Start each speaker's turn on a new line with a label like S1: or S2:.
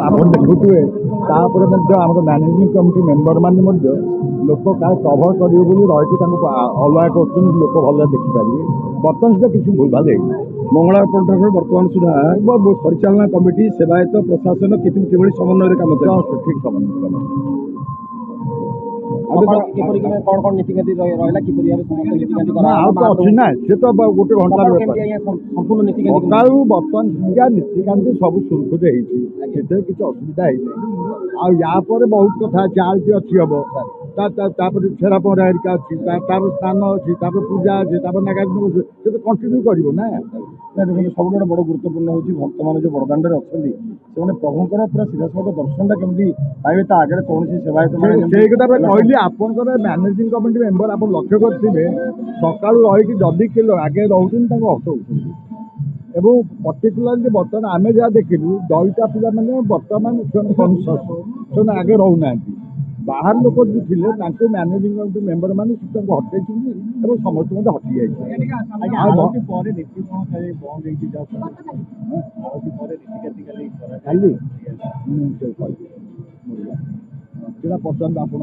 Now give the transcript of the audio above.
S1: ଆପଣ ଦେଖୁଥିବେ ତାପରେ ମଧ୍ୟ ଆମର ମ୍ୟାନେଜିଂ କମିଟି ମେମ୍ବର ମାନେ ମଧ୍ୟ ଲୋକ କାଳେ କଭର କରିବେ ବୋଲି ରହିକି ତାଙ୍କୁ ଅଲଗା କରୁଛନ୍ତି, ଲୋକ ଭଲରେ ଦେଖିପାରିବେ। ବର୍ତ୍ତମାନ ସୁଦ୍ଧା କିଛି ଭୁଲ ଭାଲ ହେଇନି।
S2: ମଙ୍ଗଳାପଣ ଠାରୁ ବର୍ତ୍ତମାନ ସୁଦ୍ଧା ପରିଚାଳନା କମିଟି ସେବାୟତ ପ୍ରଶାସନ କିଭଳି ସମନ୍ୱୟରେ କାମ ଚାଲିଛି?
S1: ଠିକ୍ ସମନ୍ୱୟ କାମ।
S3: କଣ ନୀତିକାନ୍ତି ରହିଲା କିପରି ଭାବେ ସମସ୍ତ ନୀତିକାନ୍ତି
S1: ଆଉ ତ ଅଛି ନା, ସେ ତ ଗୋଟେ ଘଣ୍ଟା
S3: ସମ୍ପୂର୍ଣ୍ଣ ନୀତିକାନ୍ତି
S1: ସକାଳୁ ବର୍ତ୍ତମାନ ସୁଦ୍ଧା ନୀତିକାନ୍ତି ସବୁ ସୁରୁଖୁରୁରେ ହେଇଛି, ସେଥିରେ କିଛି ଅସୁବିଧା ହେଇନି। ଆଉ ୟା ପରେ ବହୁତ କଥା ଅଛି, ଆଳତି ଅଛି ହବ, ତାପରେ ଛେରା ପହଁରା ହେରିକା ଅଛି, ତାପରେ ସ୍ନାନ ଅଛି, ତାପରେ ପୂଜା ଅଛି, ତାପରେ ନାଗାର୍ଜୁନ ଅଛି, ସେ ତ କଣ୍ଟିନ୍ୟୁ କରିବ ନା।
S2: ସବୁଠାରୁ ବଡ଼ ଗୁରୁତ୍ୱପୂର୍ଣ୍ଣ ହେଉଛି ଭକ୍ତମାନେ ଯେଉଁ ବଡ଼ଦାଣ୍ଡରେ ଅଛନ୍ତି ସେମାନେ ପ୍ରଭୁଙ୍କର ପୁରା ସିଧାସଳଖ ଦର୍ଶନଟା କେମିତି ପାଇବେ, ତା ଆଗରେ କୌଣସି ସେବାୟତ
S1: ସେଇ କଥା କହିଲି। ଆପଣଙ୍କର ମ୍ୟାନେଜିଂ କମିଟି ମେମ୍ବର ଆପଣ ଲକ୍ଷ୍ୟ କରିଥିବେ ସକାଳୁ ରହିକି ଯଦି କିଲୋ ଆଗେ ରହୁଛନ୍ତି ତାଙ୍କୁ ହଟଉଛନ୍ତି। ଏବଂ ପର୍ଟିକୁଲାରଲି ବର୍ତ୍ତମାନ ଆମେ ଯାହା ଦେଖିଲୁ ଦଳିତା ପିଲାମାନେ ବର୍ତ୍ତମାନ ସେମାନେ ଆଗେ ରହୁନାହାନ୍ତି। ବାହାର ଲୋକ ଯେଉଁ ଥିଲେ ତାଙ୍କୁ ମ୍ୟାନେଜିଂ କମିଟି ମେମ୍ବର ମାନେ ତାଙ୍କୁ ହଟେଇଛନ୍ତି ଏବଂ ସମସ୍ତେ ମଧ୍ୟ ହଟି ଯାଇଛନ୍ତି। କାଲି ସେଇଟା ପସନ୍ଦ ଆପଣ